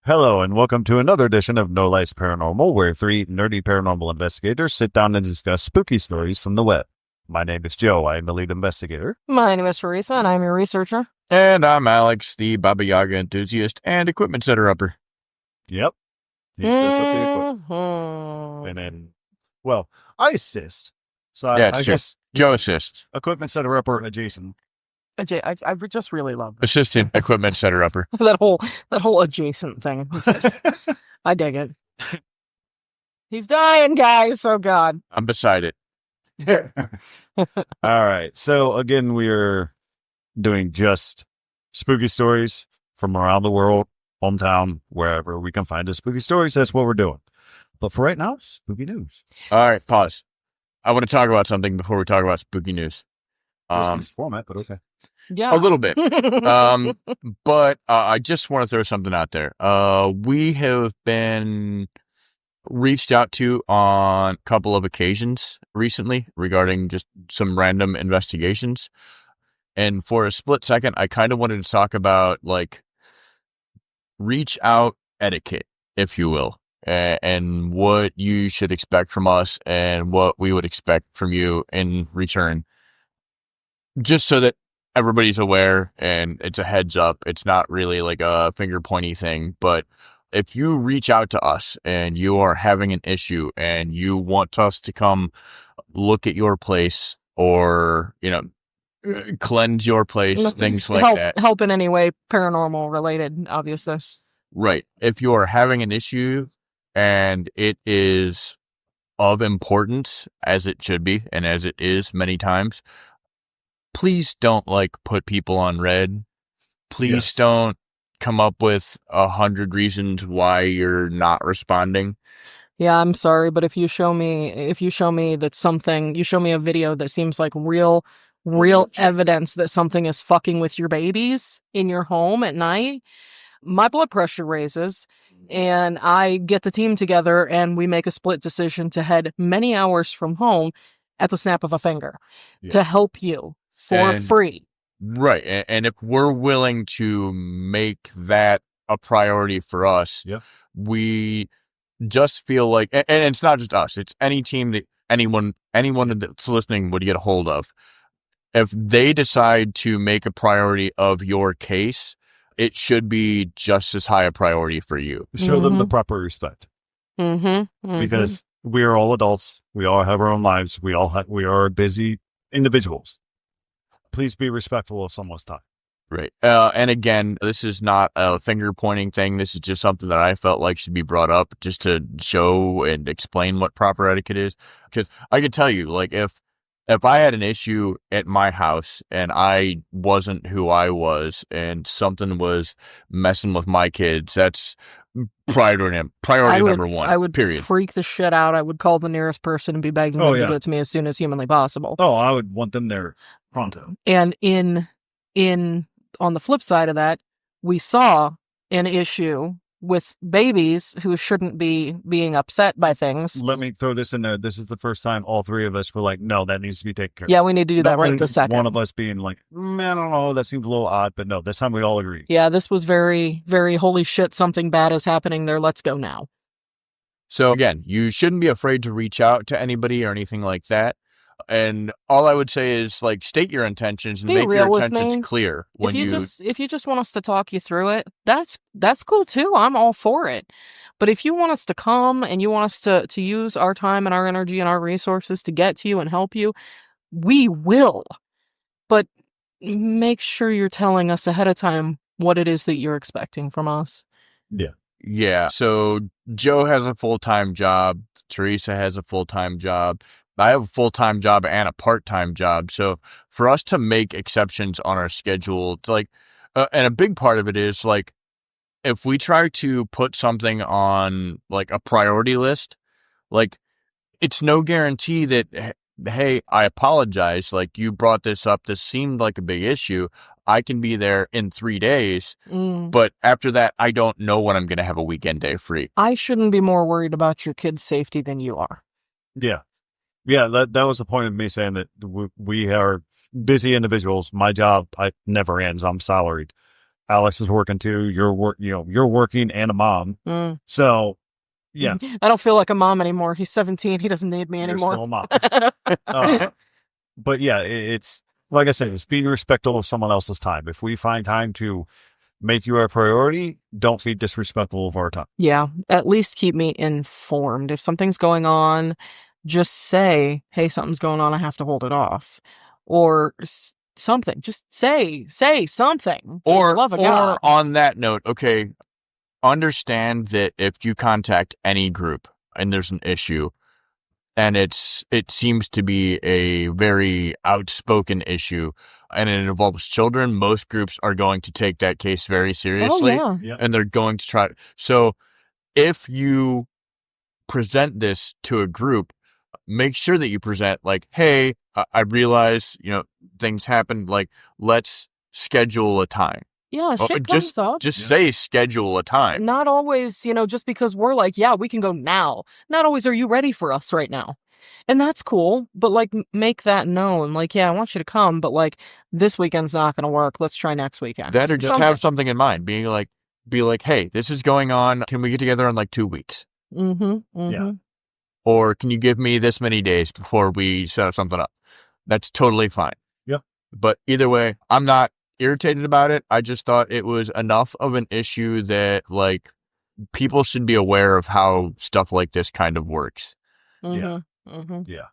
Hello, and welcome to another edition of No Lights Paranormal, where three nerdy paranormal investigators sit down and discuss spooky stories from the web. My name is Joe. I am the lead investigator. My name is Teresa, and I'm your researcher. And I'm Alex, the Baba Yaga enthusiast and equipment setter-upper. Yep. He sets up the equipment. Mhm. And then, well, I assist. So Yeah, I it's guess Joe assists. equipment setter-upper adjacent. Jay, I just really love Assistant equipment setter-upper. that whole adjacent thing. I dig it. He's dying, guys. Oh God. I'm beside it. All right. So again, we are doing just spooky stories from around the world, hometown, wherever we can find the spooky stories. That's what we're doing. But for right now, spooky news. All right, pause. I want to talk about something before we talk about spooky news. This format, but okay. Yeah. A little bit. But I just want to throw something out there. We have been reached out to on a couple of occasions recently regarding just some random investigations. And for a split second, I kind of wanted to talk about like reach out etiquette, if you will, and what you should expect from us and what we would expect from you in return. Just so that everybody's aware and it's a heads up. It's not really like a finger pointy thing, but if you reach out to us and you are having an issue and you want us to come look at your place or, cleanse your place, things like that. Help in any way paranormal related, obviously. Right. If you are having an issue and it is of importance, as it should be, and as it is many times, please don't put people on red. Please don't come up with 100 reasons why you're not responding. Yeah, I'm sorry, but if you show me that something, you show me a video that seems like real evidence that something is fucking with your babies in your home at night, my blood pressure raises and I get the team together and we make a split decision to head many hours from home at the snap of a finger to help you for free. Right. And if we're willing to make that a priority for us, we just feel like, and it's not just us, it's any team that anyone that's listening would get a hold of. If they decide to make a priority of your case, it should be just as high a priority for you. Show them the proper respect. Because we are all adults. We all have our own lives. We are busy individuals. Please be respectful of someone's time. Right. And again, this is not a finger pointing thing. This is just something that I felt like should be brought up just to show and explain what proper etiquette is. Because I can tell you, if I had an issue at my house and I wasn't who I was and something was messing with my kids, that's priority number one. I would period. Freak the shit out. I would call the nearest person and be begging them to get to me as soon as humanly possible. Oh, I would want them there pronto. And on the flip side of that, we saw an issue with babies who shouldn't be being upset by things. Let me throw this in there. This is the first time all three of us were like, no, that needs to be taken care of. Yeah, we need to do that right this second. One of us being like, I don't know, that seems a little odd, but no, this time we all agreed. Yeah, this was very, very holy shit, something bad is happening there. Let's go now. So again, you shouldn't be afraid to reach out to anybody or anything like that. And all I would say is state your intentions and make your intentions clear. If you just want us to talk you through it, that's cool too. I'm all for it. But if you want us to come and you want us to use our time and our energy and our resources to get to you and help you, we will. But make sure you're telling us ahead of time what it is that you're expecting from us. Yeah. Yeah. So Joe has a full-time job. Teresa has a full-time job. I have a full-time job and a part-time job. So for us to make exceptions on our schedule, and a big part of it is if we try to put something on a priority list, it's no guarantee that, hey, I apologize. You brought this up. This seemed like a big issue. I can be there in 3 days. But after that, I don't know when I'm going to have a weekend day free. I shouldn't be more worried about your kids' safety than you are. Yeah. Yeah, that was the point of me saying that we are busy individuals. My job never ends. I'm salaried. Alex is working too. You're working and a mom. Mm. So, yeah. I don't feel like a mom anymore. He's 17. He doesn't need me You're anymore. still a mom. But yeah, it's like I said, it's being respectful of someone else's time. If we find time to make you our priority, don't be disrespectful of our time. Yeah, at least keep me informed. If something's going on, just say, hey, something's going on. I have to hold it off. Or something. Just say something. Or Love of God. on that note, okay, understand that if you contact any group and there's an issue, and it seems to be a very outspoken issue, and it involves children, most groups are going to take that case very seriously. Oh, yeah. And they're going to try. So if you present this to a group, make sure that you present like, hey, I realize, things happen. Like, let's schedule a time. Yeah, shit comes up. Just say schedule a time. Not always, just because we're like, yeah, we can go now. Not always are you ready for us right now. And that's cool, but like make that known. Like, yeah, I want you to come, but like this weekend's not going to work. Let's try next weekend. That or just have something in mind. Be like, hey, this is going on. Can we get together in like 2 weeks? Yeah. Or can you give me this many days before we set something up? That's totally fine. Yep. But either way, I'm not irritated about it. I just thought it was enough of an issue that like people should be aware of how stuff like this kind of works. Yeah. Yeah.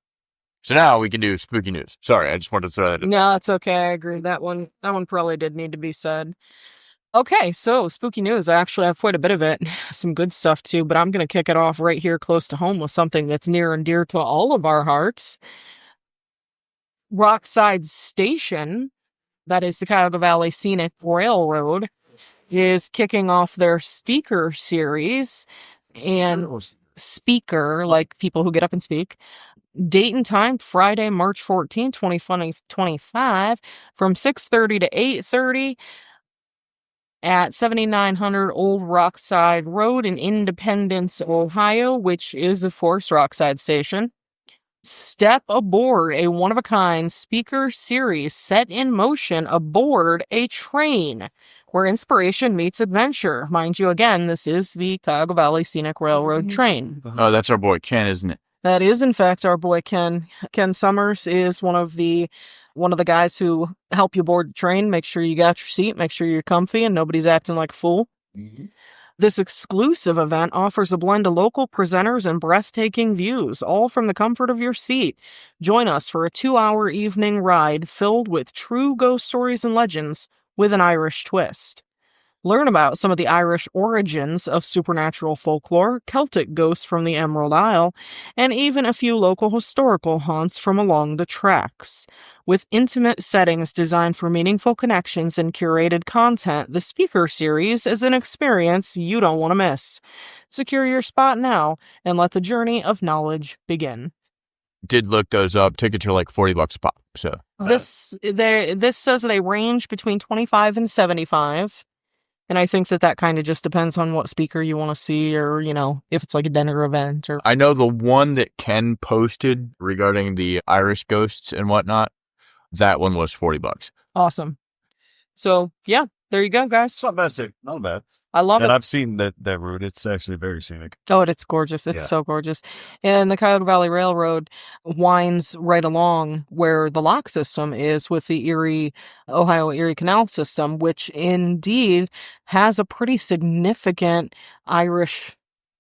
So now we can do spooky news. Sorry, I just wanted to throw that in. No, it's okay. I agree. That one probably did need to be said. Okay, so spooky news. I actually have quite a bit of it. Some good stuff too, but I'm going to kick it off right here close to home with something that's near and dear to all of our hearts. Rockside Station, that is the Cuyahoga Valley Scenic Railroad, is kicking off their Speaker series. And speaker, like people who get up and speak. Date and time, Friday, March 14th, 2025, from 6:30 to 8:30 at 7900 Old Rockside Road in Independence, Ohio, which is, of course, Rockside Station. Step aboard a one-of-a-kind speaker series set in motion aboard a train where inspiration meets adventure. Mind you, again, this is the Cuyahoga Valley Scenic Railroad train. Oh, that's our boy Ken, isn't it? That is, in fact, our boy Ken. Ken Summers is one of the guys who help you board the train. Make sure you got your seat, make sure you're comfy, and nobody's acting like a fool. Mm-hmm. This exclusive event offers a blend of local presenters and breathtaking views, all from the comfort of your seat. Join us for a 2-hour evening ride filled with true ghost stories and legends with an Irish twist. Learn about some of the Irish origins of supernatural folklore, Celtic ghosts from the Emerald Isle, and even a few local historical haunts from along the tracks. With intimate settings designed for meaningful connections and curated content, the Speaker series is an experience you don't want to miss. Secure your spot now and let the journey of knowledge begin. Did look those up. Tickets are like $40 a pop. So this says they range between $25 and $75. And I think that kind of just depends on what speaker you want to see, or, if it's like a dinner event. Or I know the one that Ken posted regarding the Irish ghosts and whatnot, that one was $40. Awesome. So, yeah, there you go, guys. It's not bad. Not bad. I love it. And I've seen that route. It's actually very scenic. Oh, it's gorgeous. It's so gorgeous. And the Cuyahoga Valley Railroad winds right along where the lock system is with the Ohio Erie Canal system, which indeed has a pretty significant Irish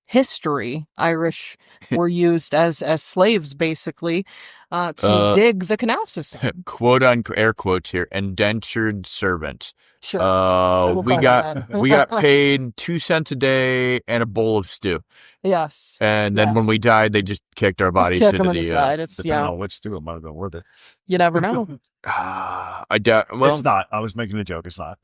history. Irish were used as slaves, basically, to dig the canal system. Quote on air quotes here, indentured servants. Sure. We got paid 2 cents a day and a bowl of stew. Yes. And then when we died, they just kicked our bodies into the side. It's depending on which stew, it might have been worth it. You never know. I doubt. Well, it's not. I was making a joke. It's not.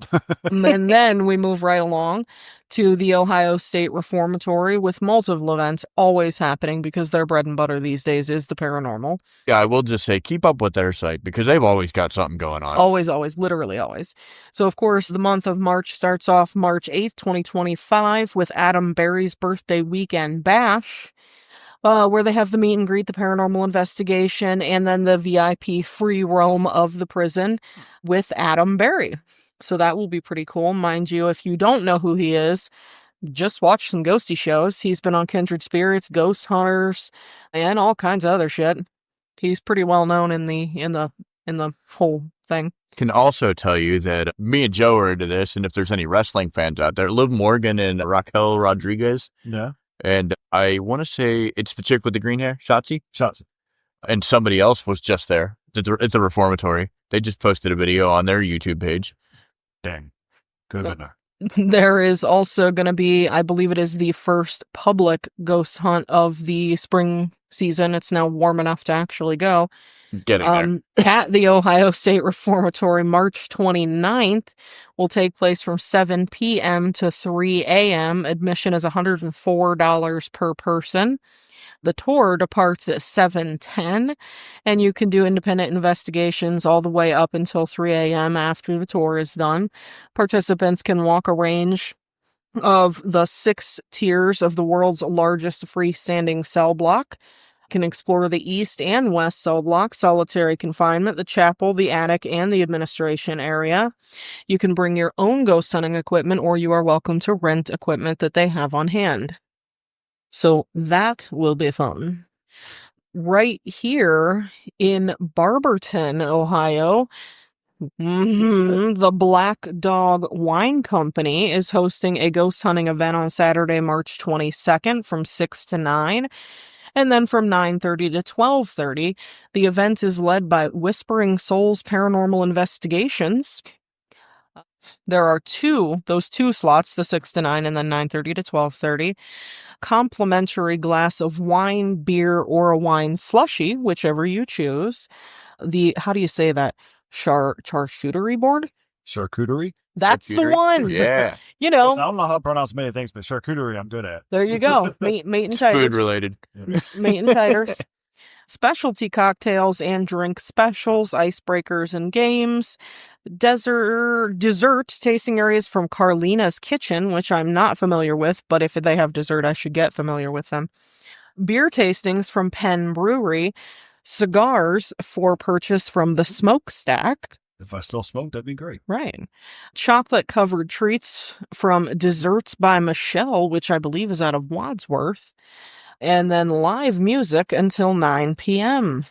And then we move right along to the Ohio State Reformatory with multiple events always happening because their bread and butter these days is the paranormal. Yeah, I will just say keep up with their site because they've always got something going on. Always, literally always. So, of course, the month of March starts off March 8th, 2025 with Adam Berry's birthday weekend bash. Where they have the meet and greet, the paranormal investigation, and then the VIP free roam of the prison with Adam Berry. So that will be pretty cool. Mind you, if you don't know who he is, just watch some ghosty shows. He's been on Kindred Spirits, Ghost Hunters, and all kinds of other shit. He's pretty well known in the whole thing. Can also tell you that me and Joe are into this, and if there's any wrestling fans out there, Liv Morgan and Raquel Rodriguez. Yeah. And I want to say it's the chick with the green hair, Shotzi. Shots. And somebody else was just there. It's a reformatory. They just posted a video on their YouTube page. Dang. Good winner. There is also going to be, I believe it is the first public ghost hunt of the spring season. It's now warm enough to actually go. Getting there. At the Ohio State Reformatory, March 29th, will take place from 7 p.m. to 3 a.m. Admission is $104 per person. The tour departs at 7:10, and you can do independent investigations all the way up until 3 a.m. after the tour is done. Participants can walk a range of the 6 tiers of the world's largest freestanding cell block, can explore the east and west cell block, solitary confinement, the chapel, the attic, and the administration area. You can bring your own ghost hunting equipment, or you are welcome to rent equipment that they have on hand. So that will be fun. Right here in Barberton, Ohio, the Black Dog Wine Company is hosting a ghost hunting event on Saturday, March 22nd from 6 to 9. And then from 9:30 to 12:30, the event is led by Whispering Souls Paranormal Investigations. There are those two slots, the 6 to 9 and then 9:30 to 12:30. Complimentary glass of wine, beer, or a wine slushy, whichever you choose. How do you say that? Charcuterie board? Charcuterie? That's the one. Yeah. You I know, don't know how to pronounce many things, but charcuterie I'm good at. there you go. Meat and It's taters. food related. Meat and taters. Specialty cocktails and drink specials, icebreakers and games. Dessert tasting areas from Carlina's Kitchen, which I'm not familiar with, but if they have dessert, I should get familiar with them. Beer tastings from Penn Brewery. Cigars for purchase from the Smokestack. If I still smoke, that'd be great. Right. Chocolate-covered treats from Desserts by Michelle, which I believe is out of Wadsworth. And then live music until 9 p.m.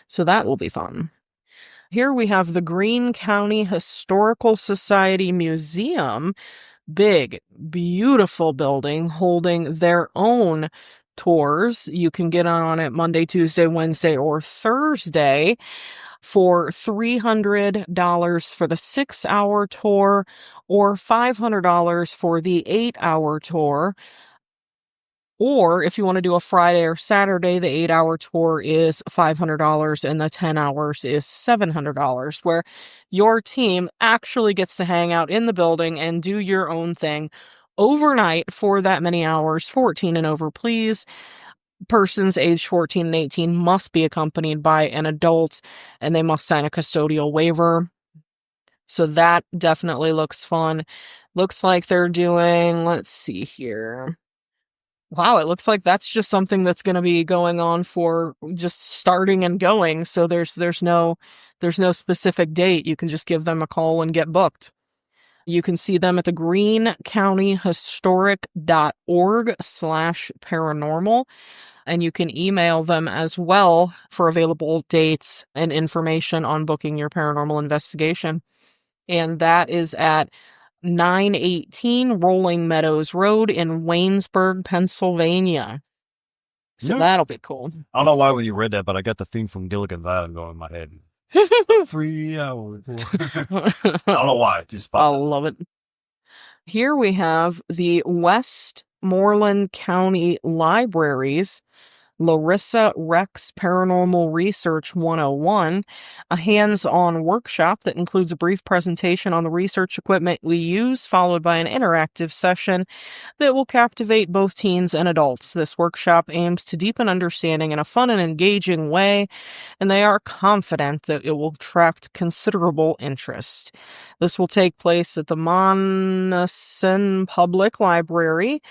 So that will be fun. Here we have the Greene County Historical Society Museum. Big, beautiful building holding their own tours. You can get on it Monday, Tuesday, Wednesday, or Thursday for $300 for the 6-hour tour or $500 for the 8-hour tour. Or if you want to do a Friday or Saturday, the 8-hour tour is $500 and the 10 hours is $700, where your team actually gets to hang out in the building and do your own thing overnight for that many hours. 14 and over, please. Persons aged 14 and 18 must be accompanied by an adult, and they must sign a custodial waiver. So that definitely looks fun. Looks like they're doing, let's see here. Wow, it looks like that's just something that's going to be going on for just starting and going. So there's no specific date. You can just give them a call and get booked. You can see them at the greenecountyhistoric.org/paranormal. And you can email them as well for available dates and information on booking your paranormal investigation. And that is at 918 Rolling Meadows Road in Waynesburg, Pennsylvania. So Yep. that'll be cool. I don't know why when you read that, but I got the theme from Gilligan's Island going in my head. 3 hours. I don't know why. It just I popped up. love it. Here we have the Westmoreland County Libraries Larissa Rex Paranormal Research 101, a hands-on workshop that includes a brief presentation on the research equipment we use, followed by an interactive session that will captivate both teens and adults. This workshop aims to deepen understanding in a fun and engaging way, and they are confident that it will attract considerable interest. This will take place at the Monessen Public Library,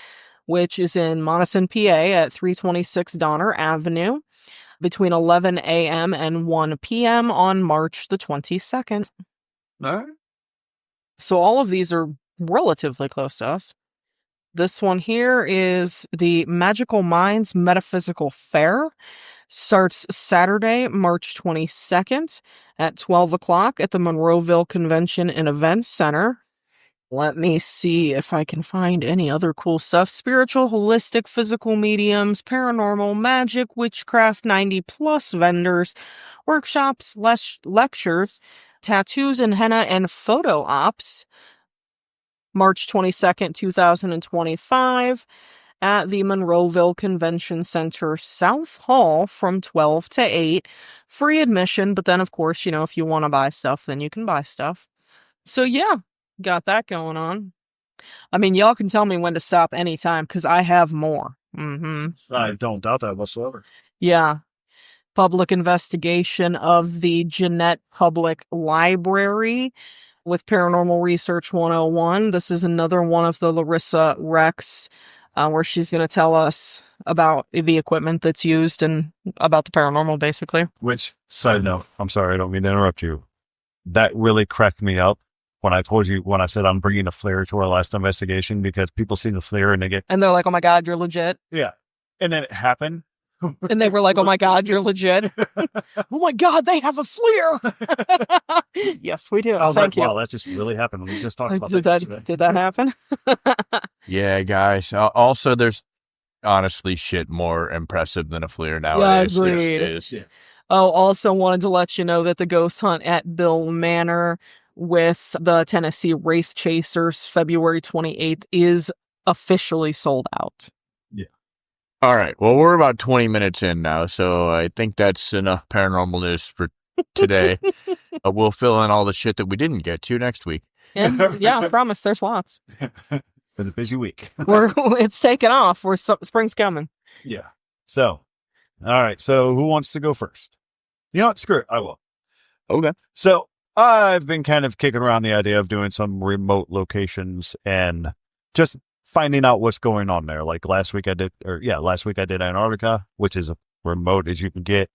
which is in Monessen, PA at 326 Donner Avenue, between 11 a.m. and 1 p.m. on March the 22nd. All right. So all of these are relatively close to us. This one here is the Magical Minds Metaphysical Fair. Starts Saturday, March 22nd at 12 o'clock at the Monroeville Convention and Events Center. Let me see if I can find any other cool stuff. Spiritual, holistic, physical mediums, paranormal, magic, witchcraft, 90 plus vendors, workshops, lectures, tattoos and henna and photo ops. March 22nd, 2025 at the Monroeville Convention Center South Hall from 12 to 8. Free admission, but then of course, if you want to buy stuff, then you can buy stuff. So yeah, got that going on. I mean, y'all can tell me when to stop anytime because I have more. I don't doubt that whatsoever. Yeah. Public investigation of the Jeanette Public Library with Paranormal Research 101. This is another one of the Larissa Rex, where she's going to tell us about the equipment that's used and about the paranormal, basically. Which, side note, I'm sorry, I don't mean to interrupt you. That really cracked me up when I said I'm bringing a flare to our last investigation, because people see the flare and and they're like, oh my God, you're legit. Yeah. And then it happened. And they were like, oh my God, you're legit. Oh my God, they have a flare. Yes, we do. I was Thank like, you. wow, that just really happened. We just talked about Did that happen? Yeah, guys. Also, there's honestly shit more impressive than a flare nowadays. Yeah, agreed. Oh, also wanted to let you know that the ghost hunt at Bill Manor with the Tennessee Wraith Chasers February 28th is officially sold out. Yeah. All right. Well, we're about 20 minutes in now, so I think that's enough paranormal news for today. We'll fill in all the shit that we didn't get to next week. And yeah, I promise there's lots. Been a busy week. It's taken off. Spring's coming. Yeah. So, all right. So who wants to go first? You know what? Screw it. I will. Okay. So I've been kind of kicking around the idea of doing some remote locations and just finding out what's going on there. Like last week I did Antarctica, which is as remote as you can get.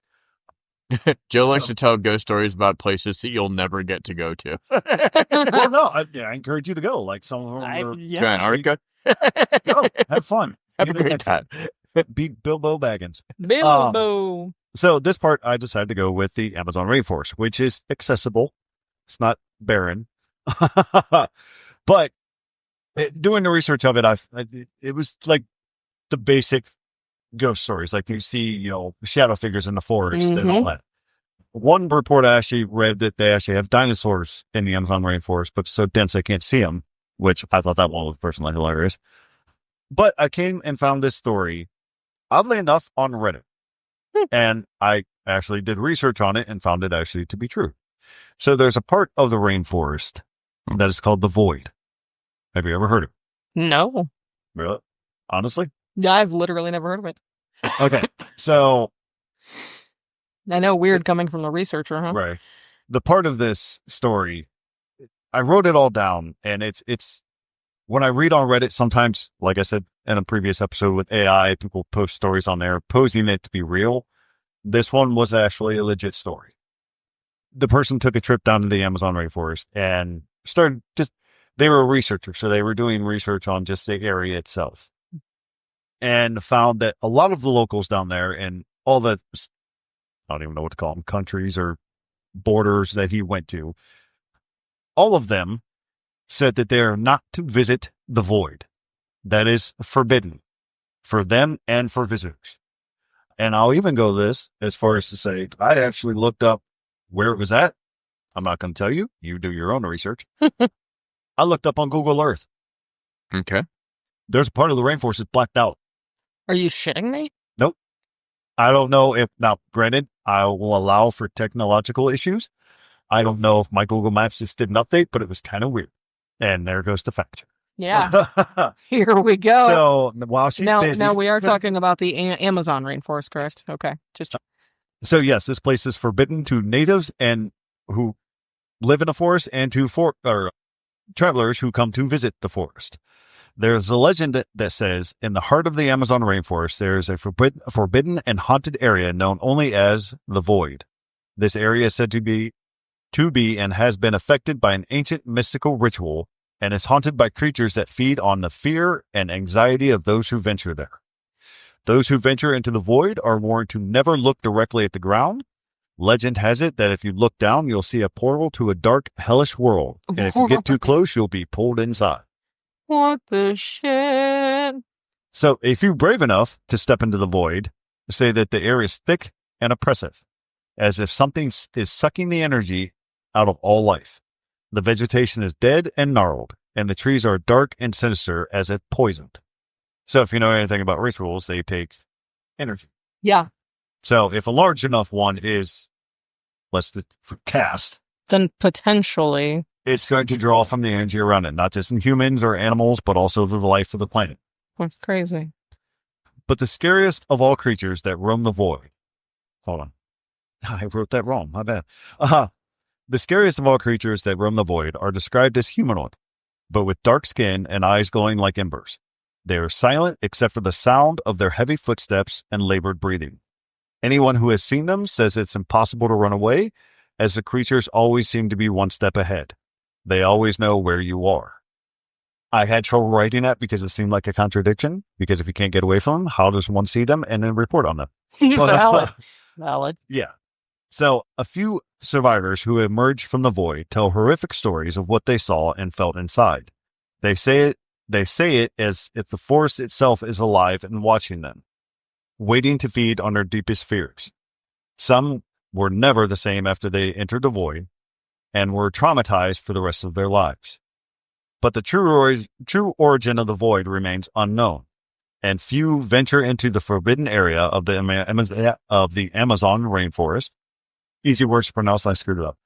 Joe likes to tell ghost stories about places that you'll never get to go to. Well, no, I encourage you to go. Like some of them are To Antarctica. Go, have fun. Have a great time. Beat Bilbo Baggins. Bilbo. So this part, I decided to go with the Amazon rainforest, which is accessible. It's not barren. But doing the research of it, it was like the basic ghost stories. Like you see, shadow figures in the forest and all that. One report I actually read that they actually have dinosaurs in the Amazon rainforest, but so dense I can't see them, which I thought that one was personally hilarious. But I came and found this story, oddly enough, on Reddit. And I actually did research on it and found it actually to be true. So there's a part of the rainforest that is called the Void. Have you ever heard of it? No. Really? Honestly? Yeah, I've literally never heard of it. Okay. So I know, weird coming from the researcher, huh? right. The part of this story, I wrote it all down, and it's when I read on Reddit, sometimes, like I said in a previous episode with AI, people post stories on there posing it to be real. This one was actually a legit story. The person took a trip down to the Amazon rainforest and they were a researcher, so they were doing research on just the area itself, and found that a lot of the locals down there and all the, I don't even know what to call them, countries or borders that he went to, all of them said that they are not to visit the Void. That is forbidden for them and for visitors. And I'll even go this as far as to say, I actually looked up where it was at. I'm not going to tell you. You do your own research. I looked up on Google Earth. Okay. There's a part of the rainforest that's blacked out. Are you shitting me? Nope. I don't know if, now granted, I will allow for technological issues. I don't know if my Google Maps just didn't update, but it was kind of weird. And there goes the fact check. Yeah. Here we go. So while she's busy. Now we are talking about the Amazon rainforest, correct? Okay. So yes, this place is forbidden to natives and who live in the forest and to travelers who come to visit the forest. There's a legend that says in the heart of the Amazon rainforest, there is a forbidden and haunted area known only as the Void. This area is said to be to be and has been affected by an ancient mystical ritual and is haunted by creatures that feed on the fear and anxiety of those who venture there. Those who venture into the void are warned to never look directly at the ground. Legend has it that if you look down, you'll see a portal to a dark, hellish world. And if you get too close, you'll be pulled inside. What the shit? So if you're brave enough to step into the void, say that the air is thick and oppressive, as if something is sucking the energy out of all life. The vegetation is dead and gnarled, and the trees are dark and sinister as if poisoned. So if you know anything about rituals, they take energy. Yeah. So if a large enough one is, let's cast, Then potentially. it's going to draw from the energy around it, not just in humans or animals, but also the life of the planet. That's crazy. But the scariest of all creatures that roam the void. Hold on. I wrote that wrong. My bad. The scariest of all creatures that roam the void are described as humanoid, but with dark skin and eyes glowing like embers. They are silent except for the sound of their heavy footsteps and labored breathing. Anyone who has seen them says it's impossible to run away, as the creatures always seem to be one step ahead. They always know where you are. I had trouble writing that because it seemed like a contradiction, because if you can't get away from them, how does one see them and then report on them? Valid. Yeah. So a few survivors who emerged from the void tell horrific stories of what they saw and felt inside. They say it as if the forest itself is alive and watching them, waiting to feed on their deepest fears. Some were never the same after they entered the void and were traumatized for the rest of their lives. But the true origin of the void remains unknown, and few venture into the forbidden area of the Amazon rainforest. Easy words to pronounce, I screwed it up.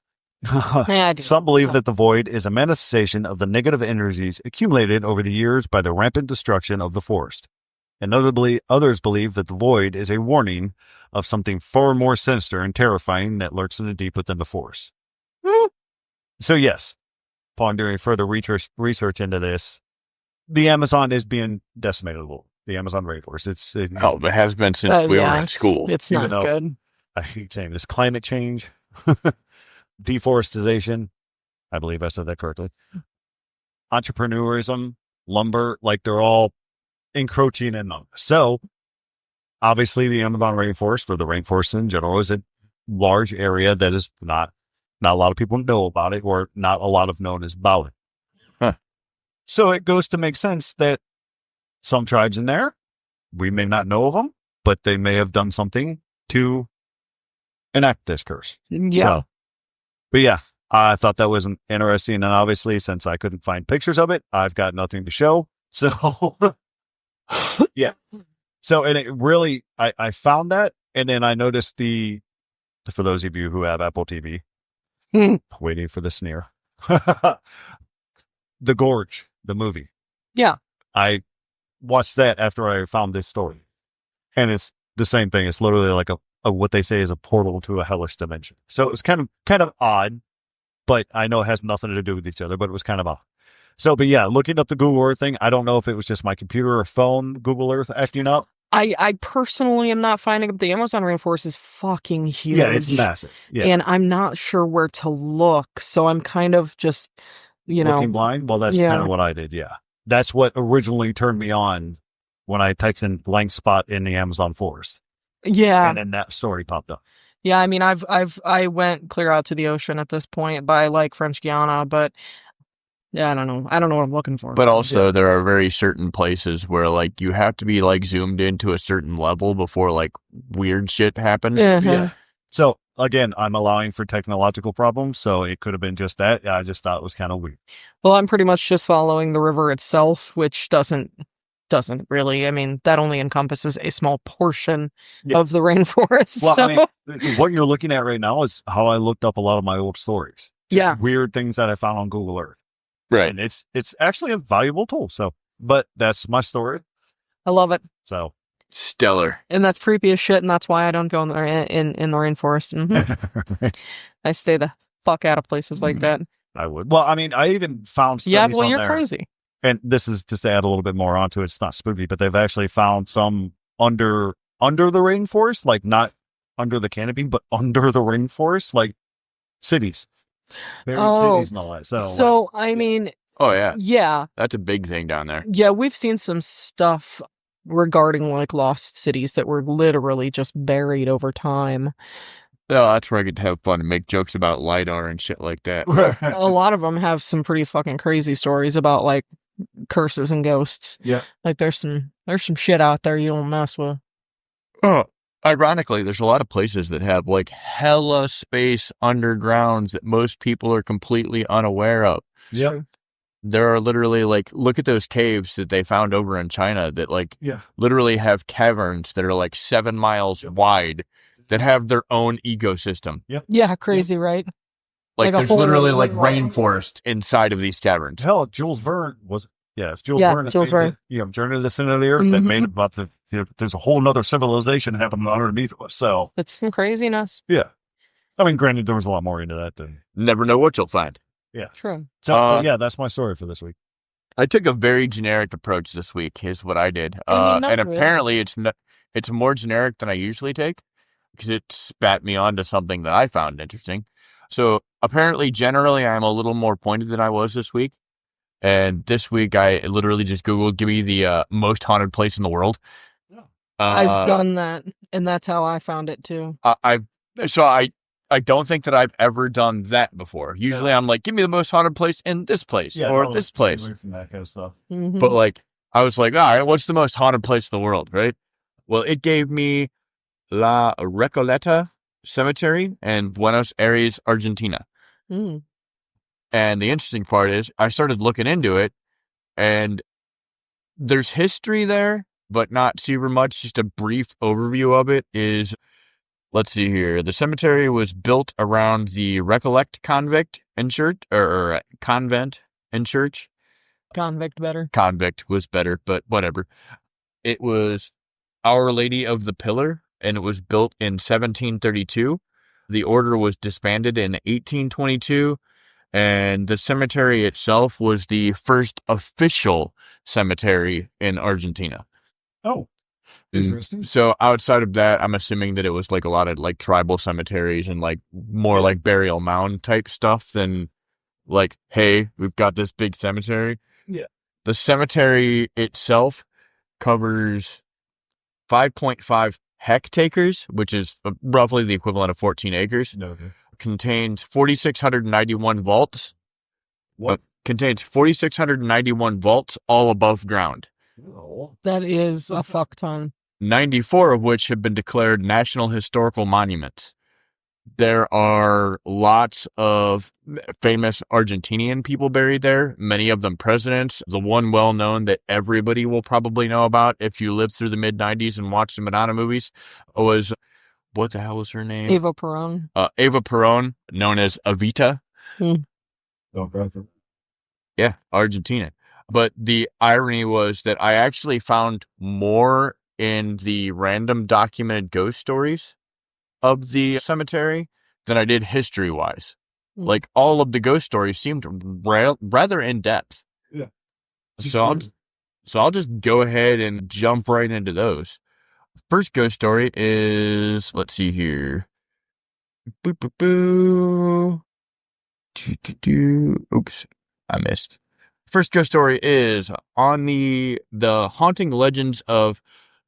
Yeah, I do. Some believe that the void is a manifestation of the negative energies accumulated over the years by the rampant destruction of the forest. And notably, others believe that the void is a warning of something far more sinister and terrifying that lurks in the deep within the forest. So yes, upon doing further research into this, the Amazon is being decimated a little. The Amazon rainforest. It has been since we were in school. It's Even not though- good. I hate saying this, climate change, deforestation. I believe I said that correctly. Entrepreneurism, lumber, like they're all encroaching in them. So obviously the Amazon rainforest, or the rainforest in general, is a large area that is not a lot of people know about it, or not a lot of known is about it. Huh. So it goes to make sense that some tribes in there, we may not know of them, but they may have done something to enact this curse. Yeah. So, but yeah, I thought that was interesting. And obviously, since I couldn't find pictures of it, I've got nothing to show. So, yeah. So, and it really, I found that. And then I noticed for those of you who have Apple TV, waiting for the sneer, The Gorge, the movie. Yeah. I watched that after I found this story. And it's the same thing. It's literally like a what they say is a portal to a hellish dimension. So it was kind of odd, but I know it has nothing to do with each other, but it was kind of odd. So, but yeah, looking up the Google Earth thing, I don't know if it was just my computer or phone, Google Earth acting up. I personally am not finding it. The Amazon rainforest is fucking huge. Yeah, it's massive. Yeah. And I'm not sure where to look. So I'm kind of just, Looking blind? Well, that's kind of what I did, yeah. That's what originally turned me on when I typed in blank spot in the Amazon forest. Yeah. And then that story popped up. Yeah, I mean, I went clear out to the ocean at this point by like French Guiana, but yeah, I don't know what I'm looking for. But also, there are very certain places where like you have to be like zoomed into a certain level before like weird shit happens. Uh-huh. Yeah. So again, I'm allowing for technological problems, so it could have been just that. I just thought it was kind of weird. Well, I'm pretty much just following the river itself, which doesn't really, I mean, that only encompasses a small portion of the rainforest. Well, so. I mean, what you're looking at right now is how I looked up a lot of my old stories. Just weird things that I found on Google Earth. Right. And it's actually a valuable tool. So, but that's my story. I love it. So stellar. And that's creepy as shit, and that's why I don't go in the rainforest. Mm-hmm. I stay the fuck out of places like that. I would. Well, I mean, I even found studies on you're there. crazy. And this is just to add a little bit more onto it. It's not spooky, but they've actually found some under the rainforest, like not under the canopy, but under the rainforest, like cities. buried Oh, cities and all that. So, So, I mean, Oh yeah, yeah, that's a big thing down there. yeah, we've seen some stuff regarding like lost cities that were literally just buried over time. Oh, that's where I get to have fun and make jokes about LiDAR and shit like that. A lot of them have some pretty fucking crazy stories about like curses and ghosts. yeah, Like there's some shit out there you don't mess with. Oh, ironically, there's a lot of places that have like hella space undergrounds that most people are completely unaware of. Yep. True. There are literally like, look at those caves that they found over in China that like yeah, literally have caverns that are like 7 miles wide that have their own ecosystem. Yeah, crazy, right? Like Like a there's whole- literally like rainforest inside of these caverns. hell, Jules Verne was. Yeah, it's Jules Yeah, Verne. that Jules made Verne. the, Journey to the Center of the Earth that Mhm. made about the. There's a whole nother civilization happening underneath us. So That's some craziness. yeah, I mean, granted, there was a lot more into that than. Never know what you'll find. True. So but yeah, that's my story for this week. I took a very generic approach this week. Here's what I did. I mean, not And really. apparently it's more generic than I usually take because it spat me onto something that I found interesting. So apparently, generally, I'm a little more pointed than I was this week. And this week, I literally just Googled, give me the most haunted place in the world. I've done that, and that's how I found it too. I don't think that I've ever done that before. Usually I'm like, give me the most haunted place in this place or this place. Away from that kind of stuff. Mhm. But like, I was like, all right, what's the most haunted place in the world, right? Well, it gave me La Recoleta Cemetery in Buenos Aires, Argentina. Mm. And the interesting part is I started looking into it and there's history there, but not super much. Just a brief overview of it is, let's see here. The cemetery was built around the Recollect convent and church, or convent and church. Convict better. Convict was better, but whatever. It was Our Lady of the Pillar, and it was built in 1732. The order was disbanded in 1822, and the cemetery itself was the first official cemetery in Argentina. Oh, interesting. So outside of that, I'm assuming that it was like a lot of like tribal cemeteries and like more like burial mound type stuff than like, hey, we've got this big cemetery. Yeah. The cemetery itself covers 5.5 hectares, which is roughly the equivalent of 14 acres. Okay. Contains 4,691 vaults. What? Contains 4,691 vaults all above ground. Oh. That is a fuck ton. 94 of which have been declared National Historical Monuments. There are lots of famous Argentinian people buried there, many of them presidents. The one well-known that everybody will probably know about if you lived through the mid-90s and watched the Madonna movies was, what the hell was her name? Eva Perón. Eva Perón, known as Evita. Yeah, Argentina. But the irony was that I actually found more in the random documented ghost stories of the cemetery than I did history-wise. Mm. Like, all of the ghost stories seemed rather in-depth. Yeah. So I'll just go ahead and jump right into those. First ghost story is, let's see here. Boo, boo, boo. Oops, I missed. First ghost story is on the haunting legends of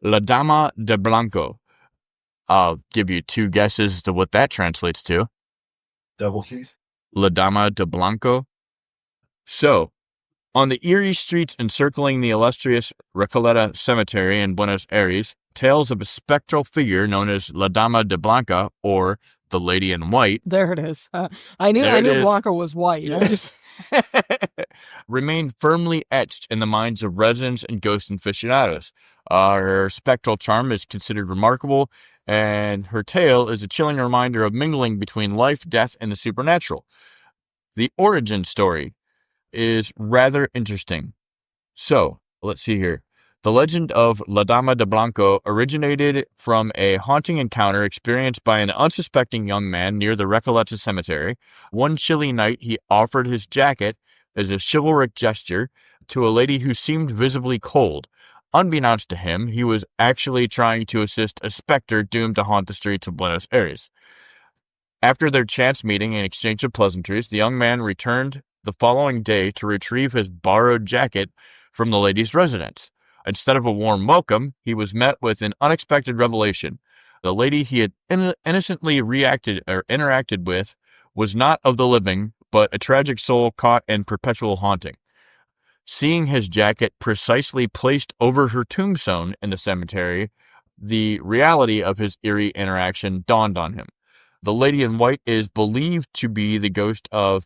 La Dama de Blanco. I'll give you two guesses as to what that translates to. Double chief. La Dama de Blanco. So, on the eerie streets encircling the illustrious Recoleta Cemetery in Buenos Aires, tales of a spectral figure known as La Dama de Blanca, or the Lady in White. There it is. I knew Blanca was white. Yeah. I just remain firmly etched in the minds of residents and ghost aficionados. Her spectral charm is considered remarkable, and her tale is a chilling reminder of mingling between life, death, and the supernatural. The origin story is rather interesting. So, let's see here. The legend of La Dama de Blanco originated from a haunting encounter experienced by an unsuspecting young man near the Recoleta Cemetery. One chilly night, he offered his jacket as a chivalric gesture to a lady who seemed visibly cold. Unbeknownst to him, he was actually trying to assist a specter doomed to haunt the streets of Buenos Aires. After their chance meeting and exchange of pleasantries, the young man returned the following day to retrieve his borrowed jacket from the lady's residence. Instead of a warm welcome, he was met with an unexpected revelation. The lady he had innocently interacted with was not of the living, but a tragic soul caught in perpetual haunting. Seeing his jacket precisely placed over her tombstone in the cemetery, the reality of his eerie interaction dawned on him. The lady in white is believed to be the ghost of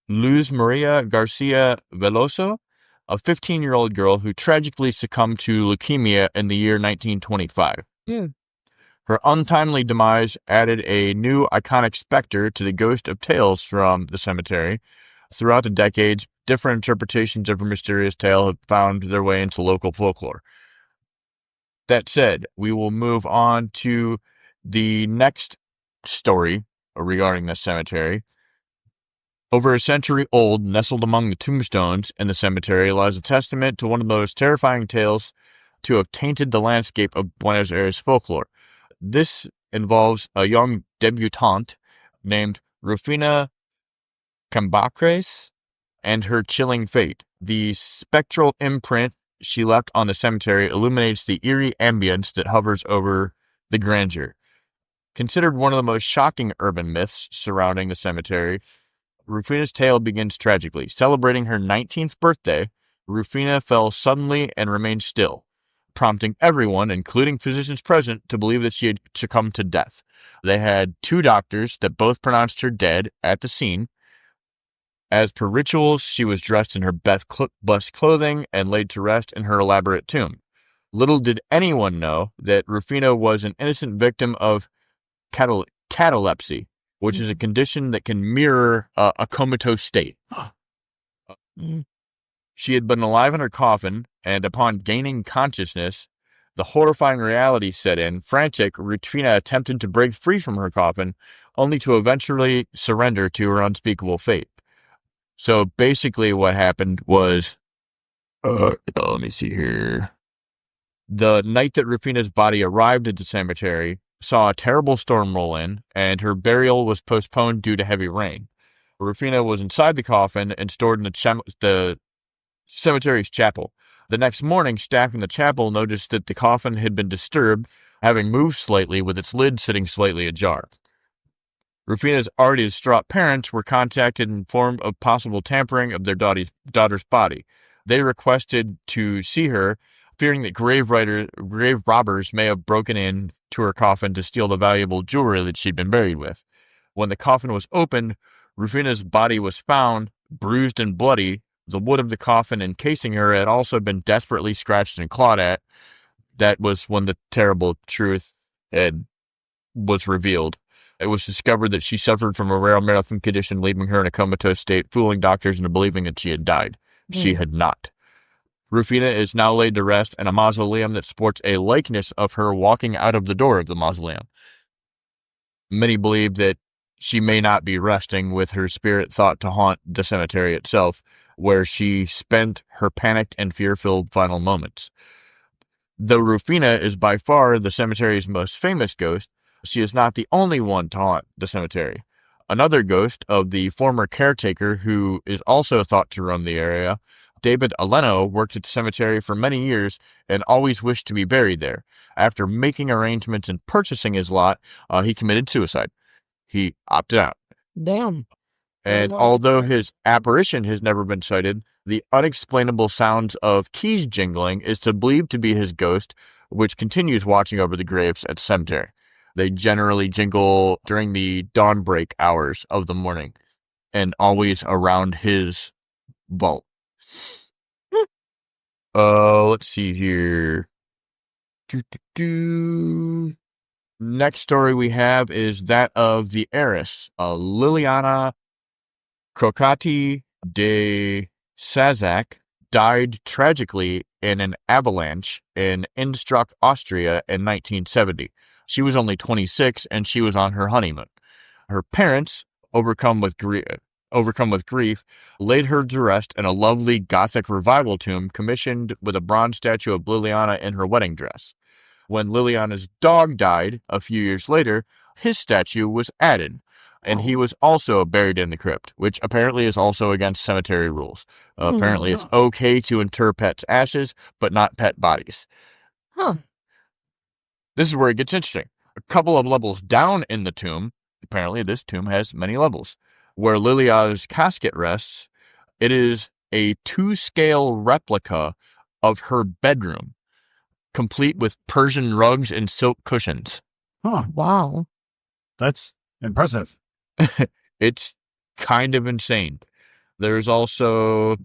Luz Maria Garcia Veloso, a 15-year-old girl who tragically succumbed to leukemia in the year 1925. Her untimely demise added a new iconic specter to the ghost of tales from the cemetery. Throughout the decades, different interpretations of her mysterious tale have found their way into local folklore. That said, we will move on to the next story regarding this cemetery. Over a century old, nestled among the tombstones in the cemetery, lies a testament to one of the most terrifying tales to have tainted the landscape of Buenos Aires folklore. This involves a young debutante named Rufina Cambacres and her chilling fate. The spectral imprint she left on the cemetery illuminates the eerie ambience that hovers over the grandeur. Considered one of the most shocking urban myths surrounding the cemetery, Rufina's tale begins tragically. Celebrating her 19th birthday, Rufina fell suddenly and remained still, prompting everyone, including physicians present, to believe that she had succumbed to death. They had 2 doctors that both pronounced her dead at the scene. As per rituals, she was dressed in her best clothing and laid to rest in her elaborate tomb. Little did anyone know that Rufina was an innocent victim of catalepsy, which is a condition that can mirror a comatose state. She had been alive in her coffin, and upon gaining consciousness, the horrifying reality set in. Frantic, Rufina attempted to break free from her coffin, only to eventually surrender to her unspeakable fate. So basically what happened was, let me see here. The night that Rufina's body arrived at the cemetery saw a terrible storm roll in, and her burial was postponed due to heavy rain. Rufina was inside the coffin and stored in the cemetery's chapel. The next morning, staff in the chapel noticed that the coffin had been disturbed, having moved slightly with its lid sitting slightly ajar. Rufina's already distraught parents were contacted and informed of possible tampering of their daughter's body. They requested to see her, fearing that grave robbers may have broken in to her coffin to steal the valuable jewelry that she'd been buried with. When the coffin was opened, Rufina's body was found, bruised and bloody. The wood of the coffin encasing her had also been desperately scratched and clawed at. That was when the terrible truth was revealed. It was discovered that she suffered from a rare medical condition, leaving her in a comatose state, fooling doctors into believing that she had died. She had not. Rufina is now laid to rest in a mausoleum that sports a likeness of her walking out of the door of the mausoleum. Many believe that she may not be resting, with her spirit thought to haunt the cemetery itself, where she spent her panicked and fear-filled final moments. Though Rufina is by far the cemetery's most famous ghost, she is not the only one to haunt the cemetery. Another ghost of the former caretaker, who is also thought to roam the area, David Aleno, worked at the cemetery for many years and always wished to be buried there. After making arrangements and purchasing his lot, he committed suicide. He opted out. Damn. And although his apparition has never been sighted, the unexplainable sounds of keys jingling is believed to be his ghost, which continues watching over the graves at the cemetery. They generally jingle during the dawnbreak hours of the morning and always around his vault. Let's see here. Next story we have is that of the heiress, Liliana Crocati de Sazak, died tragically in an avalanche in Innsbruck, Austria in 1970. She was only 26 and she was on her honeymoon. Her parents, overcome with grief, laid her to rest in a lovely Gothic revival tomb commissioned with a bronze statue of Liliana in her wedding dress. When Liliana's dog died a few years later, his statue was added. and he was also buried in the crypt, which apparently is also against cemetery rules. Apparently, it's okay to inter pets' ashes, but not pet bodies. Huh. This is where it gets interesting. A couple of levels down in the tomb, apparently this tomb has many levels, where Lilia's casket rests, it is a 2-scale replica of her bedroom, complete with Persian rugs and silk cushions. Huh. Wow. That's impressive. It's kind of insane. There's also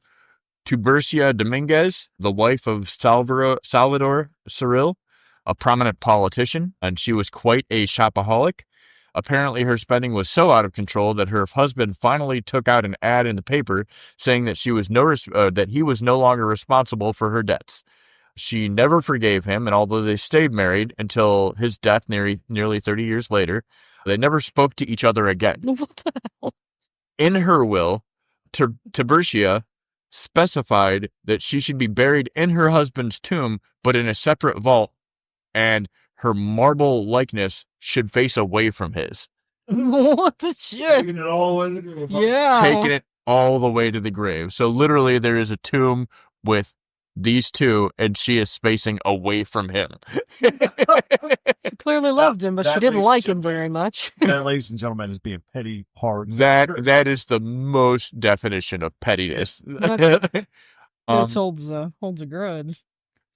Tiburcia Dominguez, the wife of Salvador Cyril, a prominent politician, and she was quite a shopaholic. Apparently, her spending was so out of control that her husband finally took out an ad in the paper saying that that he was no longer responsible for her debts. She never forgave him, and although they stayed married until his death nearly 30 years later, they never spoke to each other again. What the hell? In her will, Tiburcia specified that she should be buried in her husband's tomb, but in a separate vault, and her marble likeness should face away from his. What the shit? Taking it all the way to the grave. Yeah. Taking it all the way to the grave. So literally there is a tomb with these two, and she is facing away from him. She clearly loved him, but she that didn't leads like to- him very much. That, ladies and gentlemen, is being petty, hard. That is the most definition of pettiness. It holds a grudge.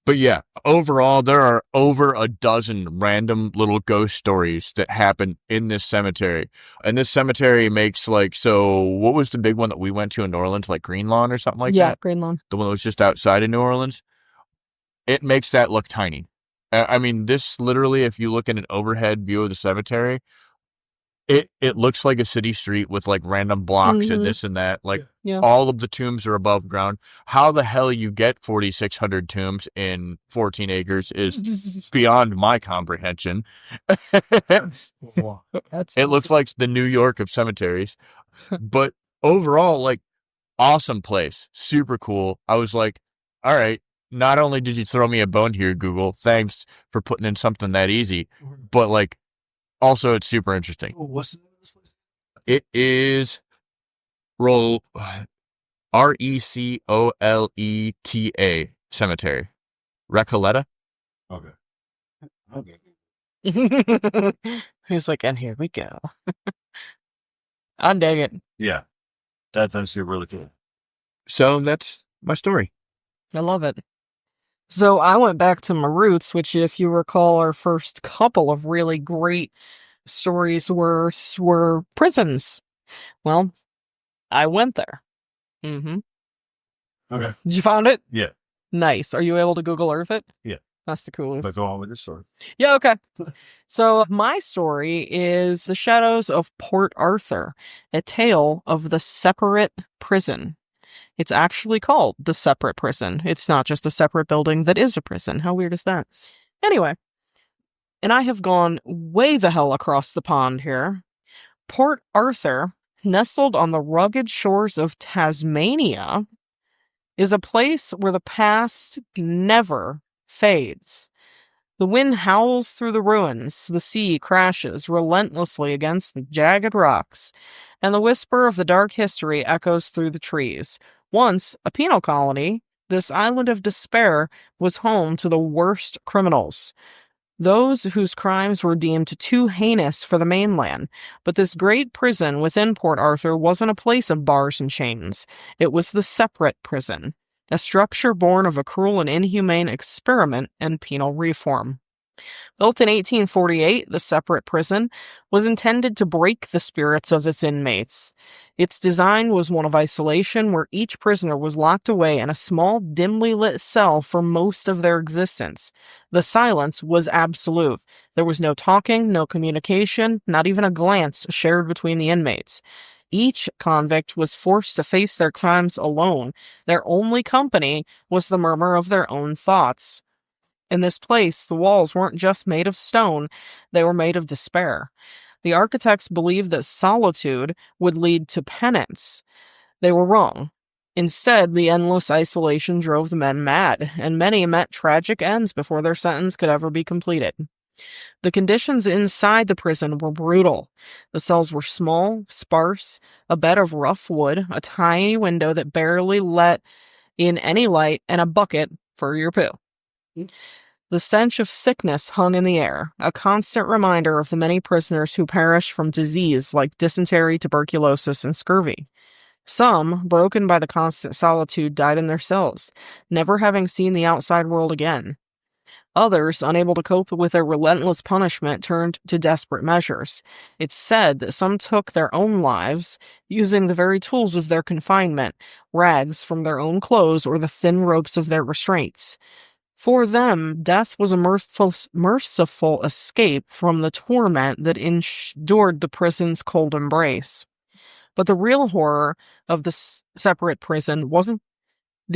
But yeah, overall, there are over a dozen random little ghost stories that happen in this cemetery. And this cemetery makes so what was the big one that we went to in New Orleans, like Green Lawn or something like that? Yeah, Green Lawn. The one that was just outside of New Orleans? It makes that look tiny. I mean, this literally, if you look at an overhead view of the cemetery, it looks like a city street with random blocks and this and that. Yeah. All of the tombs are above ground. How the hell you get 4,600 tombs in 14 acres is beyond my comprehension. That's It looks like the New York of cemeteries. But overall, awesome place. Super cool. I was like, all right, not only did you throw me a bone here, Google, thanks for putting in something that easy, but also it's super interesting. What's the name of this place? It is Recoleta Cemetery. Recoleta? Okay. He's like, and here we go. I dig it. Yeah. That's really cool. So that's my story. I love it. So I went back to my roots, which, if you recall, our first couple of really great stories were prisons. Well, I went there. Mm-hmm. Okay. Did you find it? Yeah. Nice. Are you able to Google Earth it? Yeah. That's the coolest. But go on with your story. Yeah, okay. So my story is The Shadows of Port Arthur, a tale of the separate prison. It's actually called the separate prison. It's not just a separate building that is a prison. How weird is that? Anyway, and I have gone way the hell across the pond here. Port Arthur, nestled on the rugged shores of Tasmania, is a place where the past never fades. The wind howls through the ruins, the sea crashes relentlessly against the jagged rocks, and the whisper of the dark history echoes through the trees. Once a penal colony, this island of despair was home to the worst criminals, those whose crimes were deemed too heinous for the mainland. But this great prison within Port Arthur wasn't a place of bars and chains. It was the separate prison, a structure born of a cruel and inhumane experiment in penal reform. Built in 1848, the separate prison was intended to break the spirits of its inmates. Its design was one of isolation, where each prisoner was locked away in a small, dimly lit cell for most of their existence. The silence was absolute. There was no talking, no communication, not even a glance shared between the inmates. Each convict was forced to face their crimes alone. Their only company was the murmur of their own thoughts. In this place, the walls weren't just made of stone, they were made of despair. The architects believed that solitude would lead to penance. They were wrong. Instead, the endless isolation drove the men mad, and many met tragic ends before their sentence could ever be completed. The conditions inside the prison were brutal. The cells were small, sparse, a bed of rough wood, a tiny window that barely let in any light, and a bucket for your poo. The stench of sickness hung in the air, a constant reminder of the many prisoners who perished from disease like dysentery, tuberculosis, and scurvy. Some, broken by the constant solitude, died in their cells, never having seen the outside world again. Others, unable to cope with their relentless punishment, turned to desperate measures. It's said that some took their own lives, using the very tools of their confinement, rags from their own clothes or the thin ropes of their restraints. For them, death was a merciful escape from the torment that endured the prison's cold embrace. But the real horror of the separate prison wasn't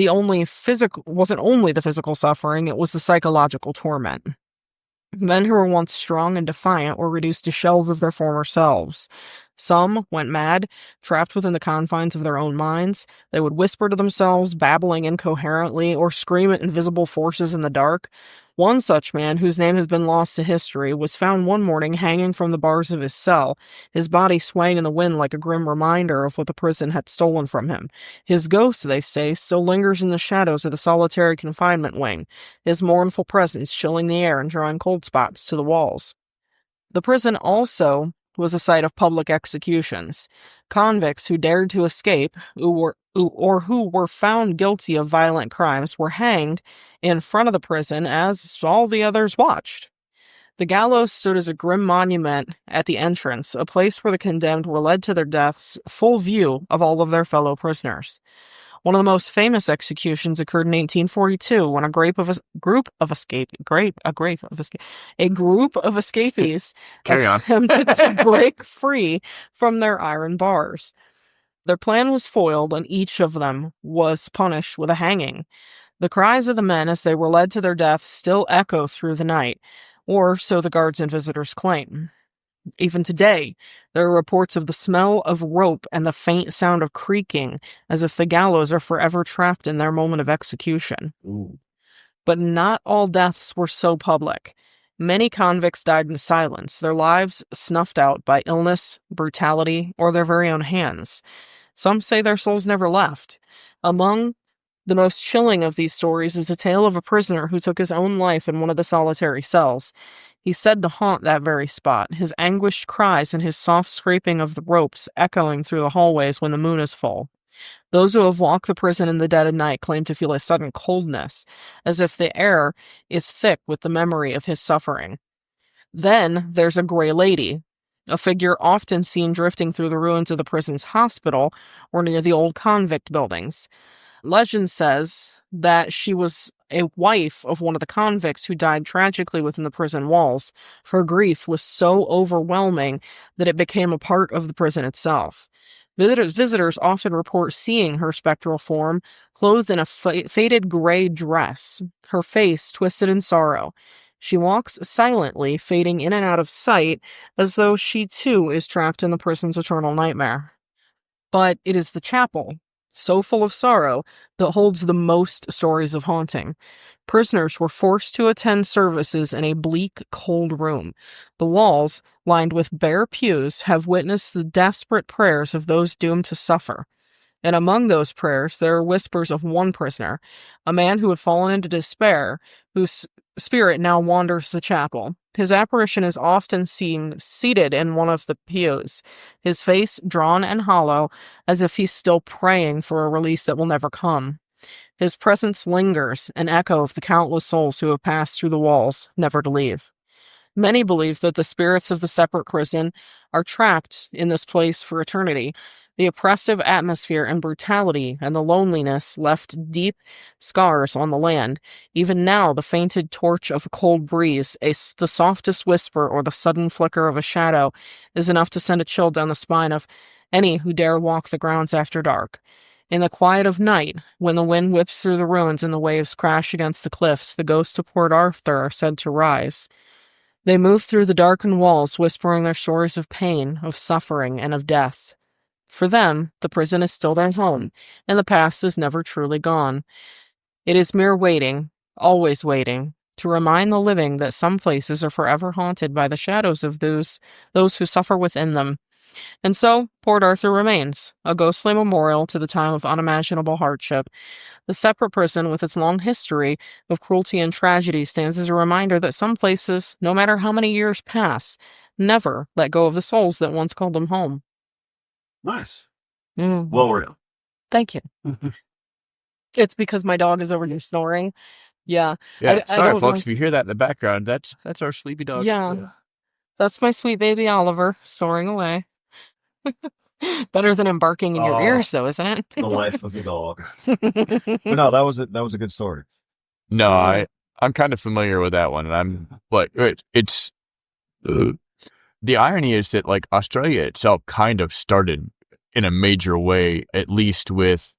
only the physical suffering, it was the psychological torment. Men who were once strong and defiant were reduced to shells of their former selves. Some went mad, trapped within the confines of their own minds. They would whisper to themselves, babbling incoherently, or scream at invisible forces in the dark. One such man, whose name has been lost to history, was found one morning hanging from the bars of his cell, his body swaying in the wind like a grim reminder of what the prison had stolen from him. His ghost, they say, still lingers in the shadows of the solitary confinement wing, his mournful presence chilling the air and drawing cold spots to the walls. The prison also was a site of public executions. Convicts who dared to escape, who were found guilty of violent crimes, were hanged in front of the prison as all the others watched. The gallows stood as a grim monument at the entrance, a place where the condemned were led to their deaths, full view of all of their fellow prisoners. One of the most famous executions occurred in 1842 when a group of escapees attempted to break free from their iron bars. Their plan was foiled, and each of them was punished with a hanging. The cries of the men as they were led to their death still echo through the night, or so the guards and visitors claim. Even today, there are reports of the smell of rope and the faint sound of creaking, as if the gallows are forever trapped in their moment of execution. Ooh. But not all deaths were so public. Many convicts died in silence, their lives snuffed out by illness, brutality, or their very own hands. Some say their souls never left. Among the most chilling of these stories is a tale of a prisoner who took his own life in one of the solitary cells. He's said to haunt that very spot, his anguished cries and his soft scraping of the ropes echoing through the hallways when the moon is full. Those who have walked the prison in the dead of night claim to feel a sudden coldness, as if the air is thick with the memory of his suffering. Then there's a gray lady, a figure often seen drifting through the ruins of the prison's hospital or near the old convict buildings. Legend says that she was a wife of one of the convicts who died tragically within the prison walls. Her grief was so overwhelming that it became a part of the prison itself. Visitors often report seeing her spectral form, clothed in a faded gray dress, her face twisted in sorrow. She walks silently, fading in and out of sight, as though she too is trapped in the prison's eternal nightmare. But it is the chapel, so full of sorrow, that holds the most stories of haunting. Prisoners were forced to attend services in a bleak, cold room. The walls, lined with bare pews, have witnessed the desperate prayers of those doomed to suffer. And among those prayers, there are whispers of one prisoner, a man who had fallen into despair, whose spirit now wanders the chapel. His apparition is often seen seated in one of the pews, his face drawn and hollow, as if he's still praying for a release that will never come. His presence lingers, an echo of the countless souls who have passed through the walls, never to leave. Many believe that the spirits of the separate prison are trapped in this place for eternity. The oppressive atmosphere and brutality and the loneliness left deep scars on the land. Even now, the fainted torch of a cold breeze, the softest whisper, or the sudden flicker of a shadow is enough to send a chill down the spine of any who dare walk the grounds after dark. In the quiet of night, when the wind whips through the ruins and the waves crash against the cliffs, the ghosts of Port Arthur are said to rise. They move through the darkened walls, whispering their stories of pain, of suffering, and of death. For them, the prison is still their home, and the past is never truly gone. It is mere waiting, always waiting, to remind the living that some places are forever haunted by the shadows of those who suffer within them. And so, Port Arthur remains, a ghostly memorial to the time of unimaginable hardship. The separate prison, with its long history of cruelty and tragedy, stands as a reminder that some places, no matter how many years pass, never let go of the souls that once called them home. Nice. Mm. Well real. Thank you. It's because my dog is over here snoring. Yeah. Yeah, I sorry, don't folks, know. if you hear that in the background, that's our sleepy dog. Yeah. That's my sweet baby Oliver snoring away. Better than him barking in your ears, though, isn't it? The life of the dog. But no, that was a good story. No, I'm kind of familiar with that one, and I'm like, it's the irony is that like Australia itself kind of started in a major way, at least with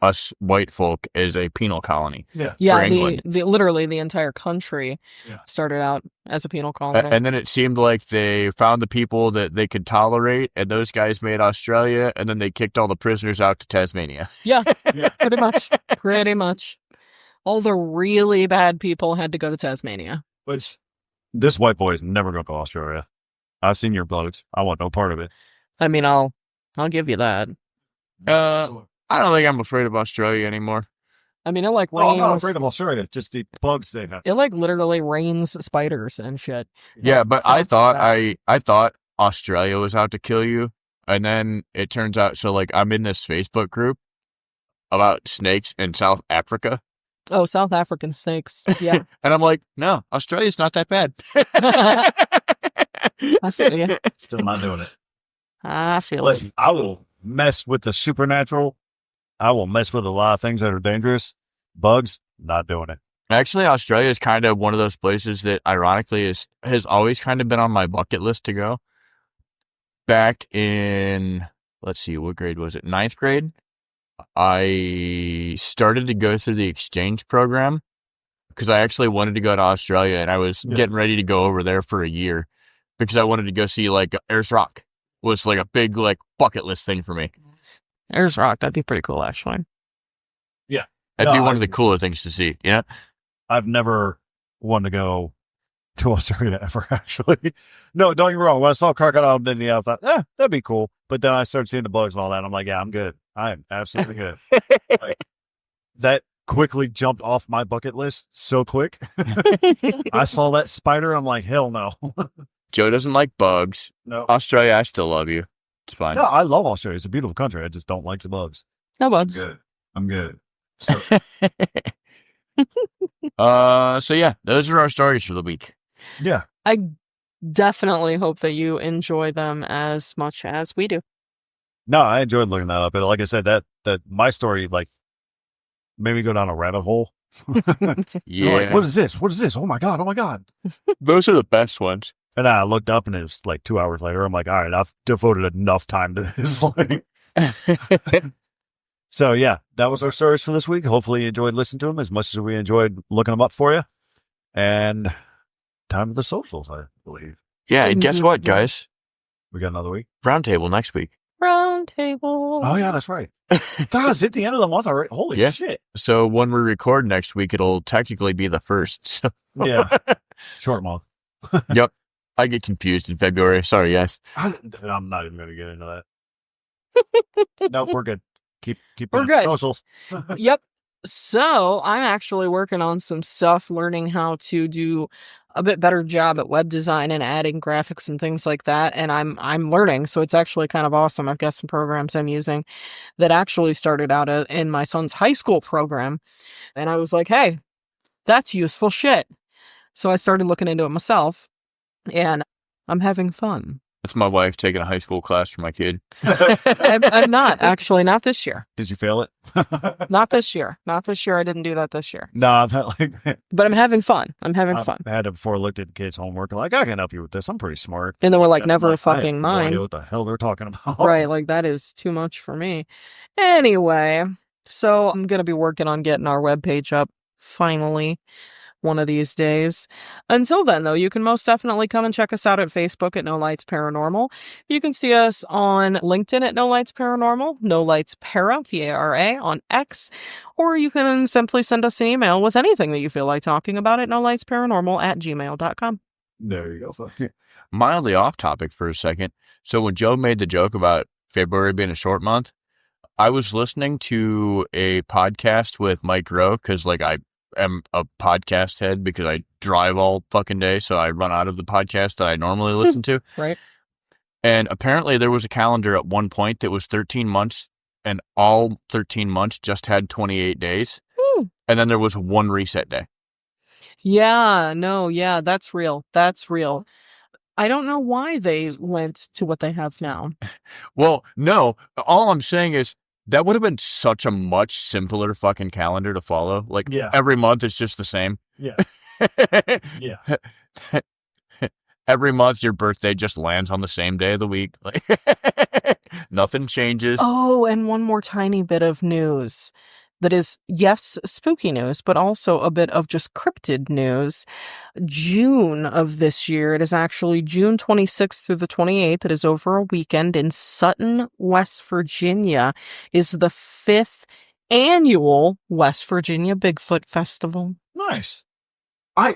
us white folk as a penal colony. Yeah. For Yeah, England. literally the entire country Yeah. started out as a penal colony. And then it seemed like they found the people that they could tolerate, and those guys made Australia, and then they kicked all the prisoners out to Tasmania. Yeah, Yeah. pretty much. Pretty much. All the really bad people had to go to Tasmania. Which this white boy is never going to Australia. I've seen your boats. I want no part of it. I mean, I'll give you that. I don't think I'm afraid of Australia anymore. I mean, it like Oh, I'm rains. not afraid of Australia. Just the bugs they have. It like literally rains spiders and shit. Yeah, but So I thought bad. I thought Australia was out to kill you, and then it turns out. So like I'm in this Facebook group about snakes in South Africa, Oh, South African snakes. Yeah. and I'm like, no, Australia's not that bad. I feel you. Still not doing it. I feel it. Listen, I will mess with the supernatural. I will mess with a lot of things that are dangerous. Bugs, not doing it. Actually, Australia is kind of one of those places that, ironically, has always kind of been on my bucket list to go. Back in, let's see, what grade was it? 9th grade. I started to go through the exchange program because I actually wanted to go to Australia, and I was getting ready to go over there for a year because I wanted to go see like Ayers Rock. Was like a big like bucket list thing for me. Ayers Rock, that'd be pretty cool, actually. Yeah. That'd be No, one of the cooler things to see. Yeah. I've never wanted to go to Australia ever, actually. No, don't get me wrong. When I saw crocodile Disney, I thought, that'd be cool. But then I started seeing the bugs and all that. And I'm like, yeah, I'm good. I am absolutely good. Like, that quickly jumped off my bucket list so quick. I saw that spider. I'm like, hell no. Joe doesn't like bugs. No. Australia, I still love you. It's fine. No, I love Australia. It's a beautiful country. I just don't like the bugs. No bugs. Good. I'm good. So, So yeah, those are our stories for the week. yeah. I definitely hope that you enjoy them as much as we do. No, I enjoyed looking that up. But like I said, that my story like made me go down a rabbit hole. Yeah. Like, what is this? What is this? Oh my God. Oh my God. Those are the best ones. And I looked up and it was like 2 hours later. I'm like, all right, I've devoted enough time to this. Like, so yeah, that was our stories for this week. Hopefully you enjoyed listening to them as much as we enjoyed looking them up for you. And time for the socials, I believe. Yeah, and guess what, guys? We got another week. Roundtable next week. Round table. Oh yeah, that's right. God, it's at the end of the month already. Holy Yeah. shit. So when we record next week, it'll technically be the 1st. So Yeah. Short month. yep. I get confused in February. Sorry, yes. I'm not even going to get into that. Nope, we're good. Keep We're on good. socials. Yep. So I'm actually working on some stuff, learning how to do a bit better job at web design and adding graphics and things like that. And I'm learning, so it's actually kind of awesome. I've got some programs I'm using that actually started out in my son's high school program, and I was like, hey, that's useful shit. So I started looking into it myself, and I'm having fun. That's my wife taking a high school class for my kid. I'm not, actually, not this year. Did you fail it? Not this year. Not this year. I didn't do that this year. No, I've had like that. But I'm having fun. I'm having fun. I had it before I looked at the kids' homework. Like, I can help you with this. I'm pretty smart. And then we're like, And never I had fucking no idea mind. what the hell they're talking about. Right, like that is too much for me. Anyway, so I'm going to be working on getting our webpage up, finally. one of these days. Until then, though, you can most definitely come and check us out at Facebook at No Lights Paranormal. You can see us on LinkedIn at No Lights Paranormal, No Lights Para, P-A-R-A, on X, or you can simply send us an email with anything that you feel like talking about at nolightsparanormal@gmail.com. There you go. Mildly off topic for a second. So when Joe made the joke about February being a short month, I was listening to a podcast with Mike Rowe because, like, I am a podcast head because I drive all fucking day, so I run out of the podcast that I normally listen to. Right. And apparently there was a calendar at one point that was 13 months, and all 13 months just had 28 days. And then there was one reset day. Yeah, no, yeah, that's real. That's real. I don't know why they went to what they have now. Well, no, all I'm saying is that would have been such a much simpler fucking calendar to follow. Like, every month is just the same. Yeah. Yeah. Every month your birthday just lands on the same day of the week. Like, nothing changes. Oh, and one more tiny bit of news that is, yes, spooky news, but also a bit of just cryptid news. June of this year, it is actually June 26th through the 28th. It is over a weekend in Sutton, West Virginia, is the 5th annual West Virginia Bigfoot Festival. Nice. I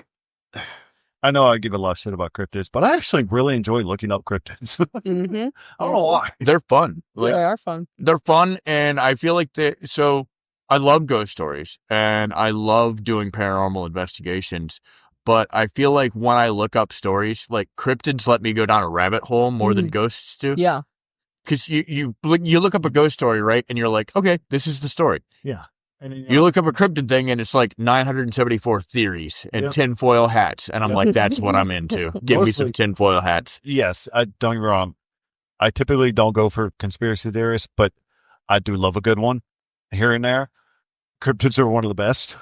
know I give a lot of shit about cryptids, but I actually really enjoy looking up cryptids. Mm-hmm. I don't know why. They're fun. Like, they are fun. They're fun, and I feel like so I love ghost stories, and I love doing paranormal investigations, but I feel like when I look up stories, like, cryptids let me go down a rabbit hole more than ghosts do. Yeah. Because you look up a ghost story, right? And you're like, okay, this is the story. Yeah. And then, you look up a cryptid thing, and it's like 974 theories and tinfoil hats. And I'm like, that's what I'm into. Give me some tinfoil hats. Yes. Don't get me wrong. I typically don't go for conspiracy theorists, but I do love a good one here and there. Cryptids are one of the best.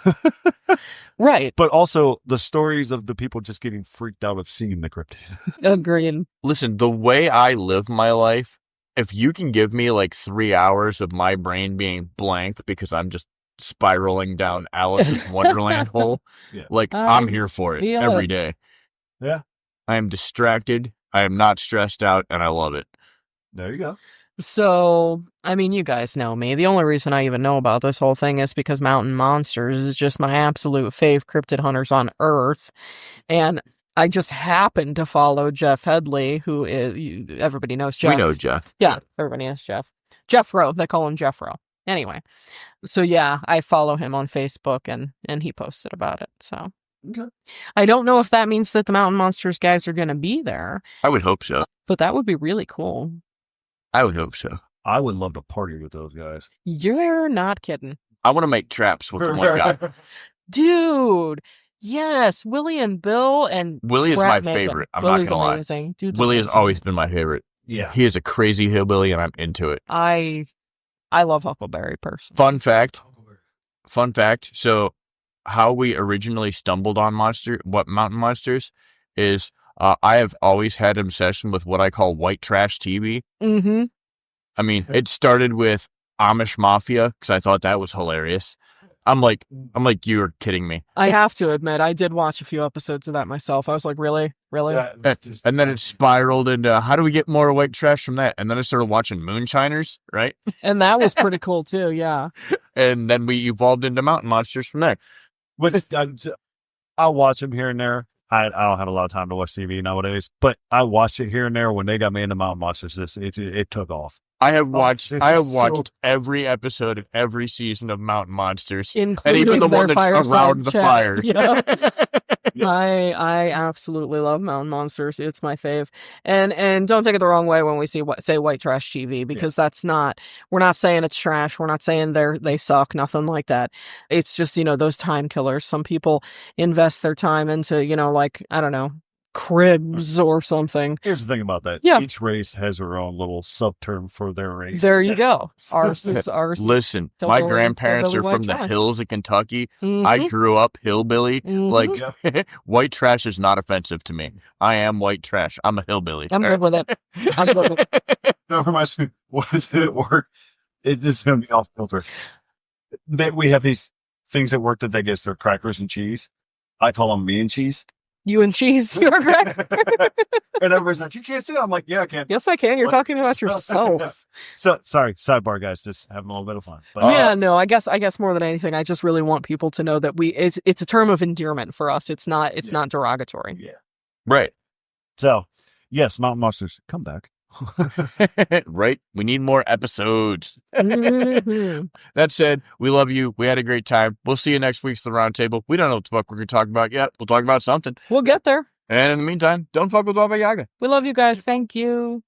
Right. But also the stories of the people just getting freaked out of seeing the cryptid. Agreed. Listen, the way I live my life, if you can give me like 3 hours of my brain being blank because I'm just spiraling down Alice's Wonderland hole, like, I'm here for it every day. Yeah. I am distracted. I am not stressed out, and I love it. There you go. So, I mean, you guys know me. The only reason I even know about this whole thing is because Mountain Monsters is just my absolute fave cryptid hunters on Earth. And I just happened to follow Jeff Headley, who is, everybody knows Jeff. We know Jeff. Yeah, everybody knows Jeff. Jeff Rowe, they call him Jeff Rowe. Anyway, so yeah, I follow him on Facebook, and he posted about it. So, okay. I don't know if that means that the Mountain Monsters guys are going to be there. I would hope so. But that would be really cool. I would hope so. I would love to party with those guys. You're not kidding. I want to make traps with the one guy. Dude, yes, Willie and Bill and Willie is my favorite. I'm Willie's not going to lie. Amazing. Dude's Willie amazing. has always been my favorite. Yeah. He is a crazy hillbilly, and I'm into it. I love Huckleberry personally. Fun fact. So how we originally stumbled on Mountain Monsters is I have always had an obsession with what I call white trash TV. Mm-hmm. I mean, it started with Amish Mafia because I thought that was hilarious. I'm like, you're kidding me. I have to admit, I did watch a few episodes of that myself. I was like, really? Yeah, and then it spiraled into how do we get more white trash from that? And then I started watching Moonshiners, right? And that was pretty cool too, yeah. And then we evolved into Mountain Monsters from there. I'll watch them here and there. I don't have a lot of time to watch TV nowadays, but I watched it here and there when they got me into Mountain Monsters. It took off. I have watched every episode of every season of Mountain Monsters, including and even the one that's around the fire. Yeah. I absolutely love Mountain Monsters. It's my fave. And don't take it the wrong way when we say white trash TV, because that's not, we're not saying it's trash. We're not saying they suck, nothing like that. It's just, those time killers. Some people invest their time into, like, I don't know, cribs or something. Here's the thing about that. Yeah. Each race has their own little subterm for their race. There you go. Ours is Listen, my grandparents are from the hills of Kentucky. Mm-hmm. I grew up hillbilly. Mm-hmm. Like, white trash is not offensive to me. I am white trash. I'm a hillbilly. I'm good with it. I'm good with it. That reminds me, what is it at work? This is going to be off filter. We have these things at work that they get their crackers and cheese. I call them me and cheese. You and cheese, you're correct. And everybody's like, you can't say that. I'm like, yeah, I can. Yes, I can. You're What? talking about yourself. So sorry, sidebar, guys. Just having a little bit of fun. But Yeah, no, I guess more than anything, I just really want people to know that it's a term of endearment for us. It's not derogatory. yeah. Right. So yes, Mountain Monsters, come back. Right. We need more episodes. Mhm. That said, we love you. We had a great time. We'll see you next week's The Roundtable. We don't know what the fuck we're going to talk about yet. We'll talk about something. We'll get there. And in the meantime, don't fuck with Baba Yaga. We love you guys. Thank you.